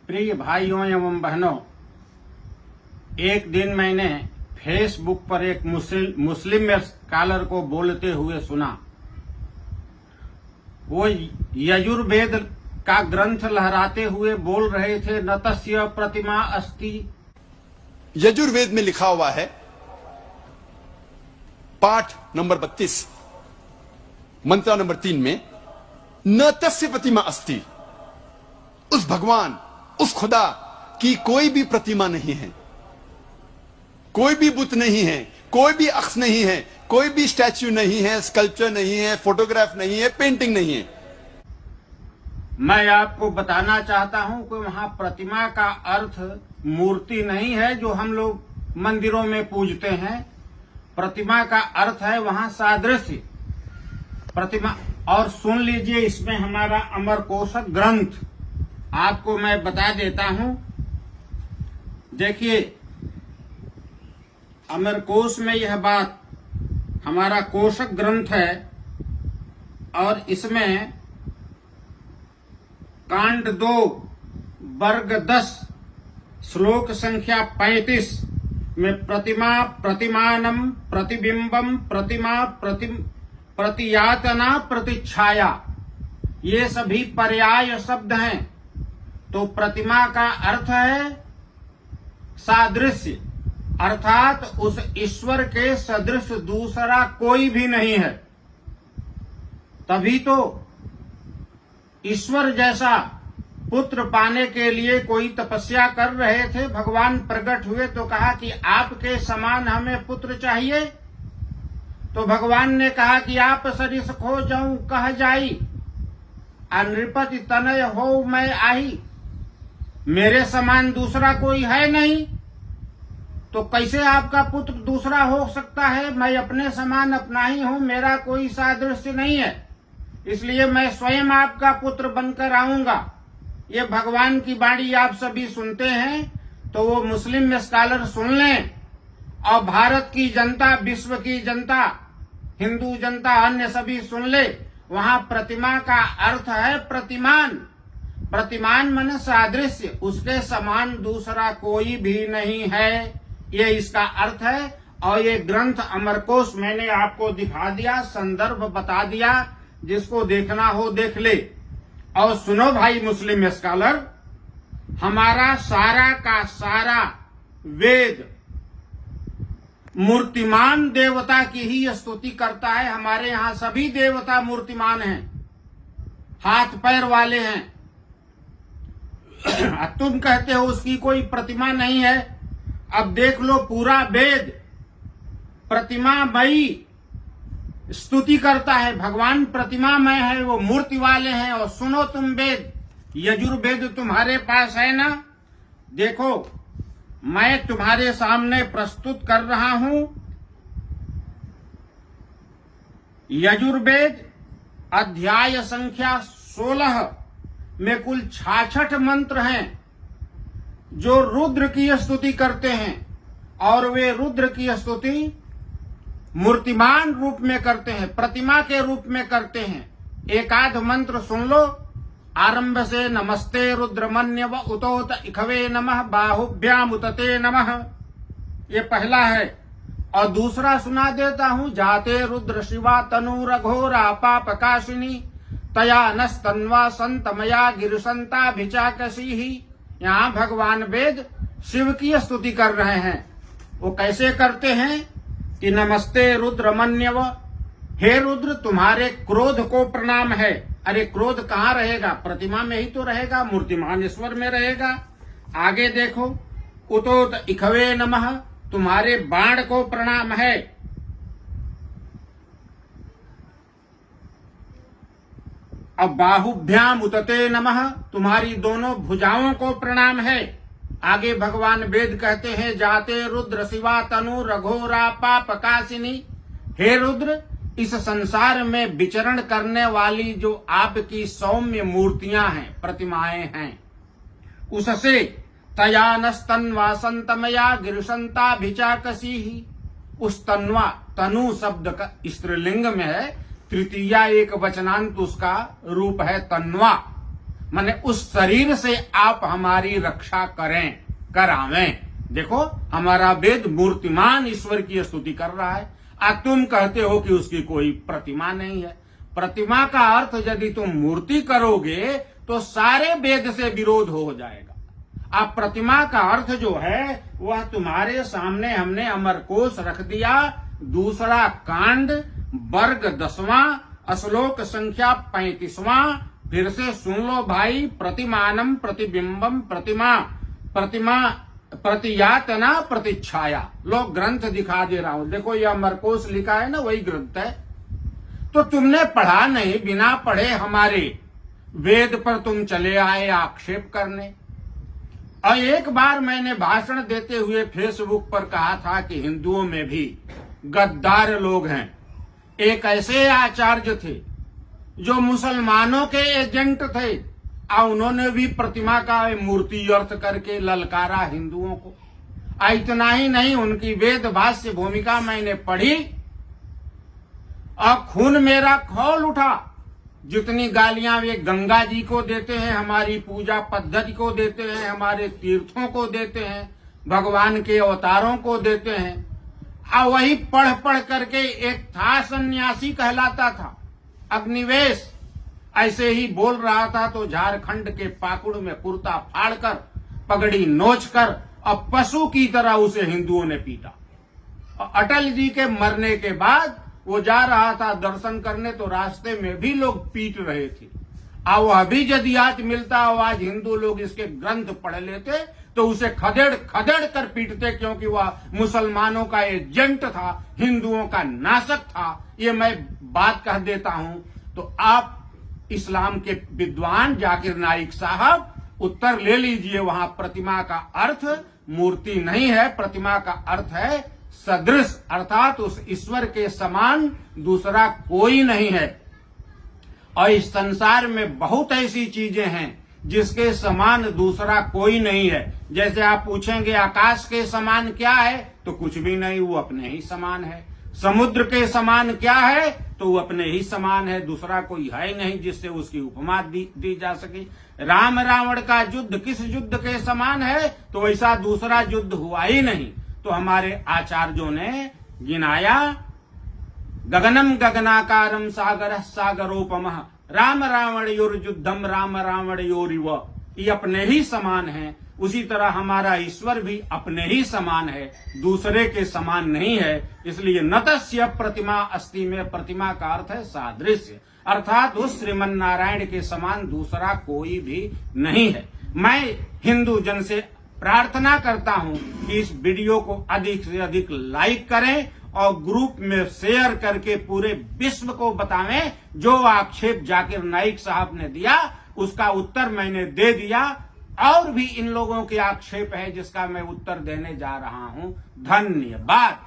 प्रिय भाइयों एवं बहनों, एक दिन मैंने फेसबुक पर एक मुस्लिम स्कॉलर को बोलते हुए सुना। वो यजुर्वेद का ग्रंथ लहराते हुए बोल रहे थे, न तस्य प्रतिमा अस्ति। यजुर्वेद में लिखा हुआ है, पाठ नंबर 32 मंत्र नंबर 3 में, न तस्य प्रतिमा अस्ति। उस भगवान, उस खुदा की कोई भी प्रतिमा नहीं है, कोई भी बुत नहीं है, कोई भी अक्स नहीं है, कोई भी स्टैच्यू नहीं है, स्कल्पचर नहीं है, फोटोग्राफ नहीं है, पेंटिंग नहीं है। मैं आपको बताना चाहता हूं कि वहां प्रतिमा का अर्थ मूर्ति नहीं है जो हम लोग मंदिरों में पूजते हैं। प्रतिमा का अर्थ है वहां सादृश्य प्रतिमा। और सुन लीजिए, इसमें हमारा अमरकोशक ग्रंथ आपको मैं बता देता हूं। देखिए, अमरकोश में यह बात, हमारा कोशक ग्रंथ है और इसमें कांड 2 वर्ग 10 श्लोक संख्या 35 में प्रतिमा, प्रतिमानम, प्रतिबिंबम, प्रतिमा, प्रतियातना, प्रतिच्छाया, ये सभी पर्याय शब्द हैं। तो प्रतिमा का अर्थ है सादृश्य, अर्थात उस ईश्वर के सदृश दूसरा कोई भी नहीं है। तभी तो ईश्वर जैसा पुत्र पाने के लिए कोई तपस्या कर रहे थे, भगवान प्रकट हुए तो कहा कि आपके समान हमें पुत्र चाहिए। तो भगवान ने कहा कि आप सरिस खो जाऊं कह जाई, नृपति तनय हो मैं आई। मेरे समान दूसरा कोई है नहीं, तो कैसे आपका पुत्र दूसरा हो सकता है? मैं अपने समान अपना ही हूं, मेरा कोई सादृश्य नहीं है, इसलिए मैं स्वयं आपका पुत्र बनकर आऊंगा। ये भगवान की वाणी आप सभी सुनते हैं, तो वो मुस्लिम स्कॉलर सुन लें और भारत की जनता, विश्व की जनता, हिंदू जनता, अन्य सभी सुन ले। वहां प्रतिमा का अर्थ है प्रतिमान। प्रतिमान मन सादृश्य, उसके समान दूसरा कोई भी नहीं है, ये इसका अर्थ है। और ये ग्रंथ अमरकोश मैंने आपको दिखा दिया, संदर्भ बता दिया, जिसको देखना हो देख ले। और सुनो भाई मुस्लिम स्कॉलर, हमारा सारा का सारा वेद मूर्तिमान देवता की ही स्तुति करता है। हमारे यहाँ सभी देवता मूर्तिमान हैं, हाथ पैर वाले हैं। तुम कहते हो उसकी कोई प्रतिमा नहीं है। अब देख लो, पूरा वेद प्रतिमामयी स्तुति करता है। भगवान प्रतिमामय है, वो मूर्ति वाले हैं। और सुनो तुम वेद, यजुर्वेद तुम्हारे पास है ना? देखो, मैं तुम्हारे सामने प्रस्तुत कर रहा हूं यजुर्वेद अध्याय संख्या 16 में कुल 66 मंत्र हैं जो रुद्र की स्तुति करते हैं। और वे रुद्र की स्तुति मूर्तिमान रूप में करते हैं, प्रतिमा के रूप में करते हैं। एक आध मंत्र सुन लो। आरंभ से नमस्ते रुद्रमन्यव उतोत इखवे नमः बाहुभ्याम उतते नमः, ये पहला है। और दूसरा सुना देता हूं, जाते रुद्र शिवा तनु रघोरा पापकाशिनी तया नस्तन्वा संतमया गिरसंता भिचाकसी ही। यहाँ भगवान वेद शिव की स्तुति कर रहे हैं। वो कैसे करते हैं कि नमस्ते रुद्रमन्यव, हे रुद्र तुम्हारे क्रोध को प्रणाम है। अरे क्रोध कहाँ रहेगा? प्रतिमा में ही तो रहेगा, मूर्तिमान ईश्वर में रहेगा। आगे देखो, उतोत इखवे नमः, तुम्हारे बाण को प्रणाम है। अब बाहुभ्याम उतते नमः, तुम्हारी दोनों भुजाओं को प्रणाम है। आगे भगवान वेद कहते हैं, जाते रुद्र शिवा तनु रघोरा पापकाशिनी, हे रुद्र इस संसार में विचरण करने वाली जो आपकी सौम्य मूर्तियां हैं, प्रतिमाएं हैं, उससे तयानस्तन्वा संतमया गिरसंता भिचाकसी ही। उस तन्वा, तनु शब्द का स्त्रीलिंग में है, तृतीया एक वचनांत उसका रूप है तन्वा। माने उस शरीर से आप हमारी रक्षा करें, करावें। देखो, हमारा वेद मूर्तिमान ईश्वर की स्तुति कर रहा है, तुम कहते हो कि उसकी कोई प्रतिमा नहीं है। प्रतिमा का अर्थ यदि तुम मूर्ति करोगे तो सारे वेद से विरोध हो जाएगा। अब प्रतिमा का अर्थ जो है वह तुम्हारे सामने हमने अमरकोश रख दिया, दूसरा कांड, वर्ग 10वां, श्लोक संख्या 35वां। फिर से सुन लो भाई। प्रतिमानम प्रतिबिंबम प्रतिमा, प्रतिमा प्रतियातना प्रतिच्छाया। लो ग्रंथ दिखा दे रहा हूं, देखो ये अमरकोश लिखा है ना, वही ग्रंथ है। तो तुमने पढ़ा नहीं, बिना पढ़े हमारे वेद पर तुम चले आए आक्षेप करने। और एक बार मैंने भाषण देते हुए फेसबुक पर कहा था कि हिंदुओं में भी गद्दार लोग हैं। एक ऐसे आचार्य थे जो मुसलमानों के एजेंट थे, और उन्होंने भी प्रतिमा का मूर्ति अर्थ करके ललकारा हिंदुओं को। इतना ही नहीं, उनकी वेद भाष्य भूमिका मैंने पढ़ी और खून मेरा खौल उठा। जितनी गालियां वे गंगा जी को देते हैं, हमारी पूजा पद्धति को देते हैं, हमारे तीर्थों को देते हैं, भगवान के अवतारों को देते हैं, और वही पढ़ पढ़ करके एक था सन्यासी कहलाता था, अग्निवेश, ऐसे ही बोल रहा था तो झारखंड के पाकुड़ में कुर्ता फाड़कर, पगड़ी नोचकर और पशु की तरह उसे हिंदुओं ने पीटा। और अटल जी के मरने के बाद वो जा रहा था दर्शन करने, तो रास्ते में भी लोग पीट रहे थे। और वह भी यदि आज मिलता हो, आज हिंदू लोग इसके ग्रंथ पढ़ लेते तो उसे खदेड़ खदेड़ कर पीटते, क्योंकि वह मुसलमानों का एजेंट था, हिंदुओं का नाशक था। ये मैं बात कह देता हूं। तो आप इस्लाम के विद्वान जाकिर नाइक साहब उत्तर ले लीजिए। वहां प्रतिमा का अर्थ मूर्ति नहीं है, प्रतिमा का अर्थ है सदृश, अर्थात उस ईश्वर के समान दूसरा कोई नहीं है। और इस संसार में बहुत ऐसी चीजें हैं जिसके समान दूसरा कोई नहीं है। जैसे आप पूछेंगे आकाश के समान क्या है, तो कुछ भी नहीं, वो अपने ही समान है। समुद्र के समान क्या है, तो वो अपने ही समान है, दूसरा कोई है नहीं जिससे उसकी उपमा दी जा सके। राम रावण का युद्ध किस युद्ध के समान है, तो वैसा दूसरा युद्ध हुआ ही नहीं। तो हमारे आचार्यों ने गिनाया, गगनम गगनाकारम सागर सागरोपमः राम रावणयोर्युद्धम राम रावणयोरिव। ये अपने ही समान है। उसी तरह हमारा ईश्वर भी अपने ही समान है, दूसरे के समान नहीं है। इसलिए न तस्य प्रतिमा अस्ति में प्रतिमा का अर्थ है सादृश्य, अर्थात उस श्रीमन नारायण के समान दूसरा कोई भी नहीं है। मैं हिंदू जन से प्रार्थना करता हूं कि इस वीडियो को अधिक से अधिक लाइक करें और ग्रुप में शेयर करके पूरे विश्व को बतावें। जो आक्षेप जाकिर नाइक साहब ने दिया उसका उत्तर मैंने दे दिया, और भी इन लोगों के आक्षेप है जिसका मैं उत्तर देने जा रहा हूं। धन्यवाद।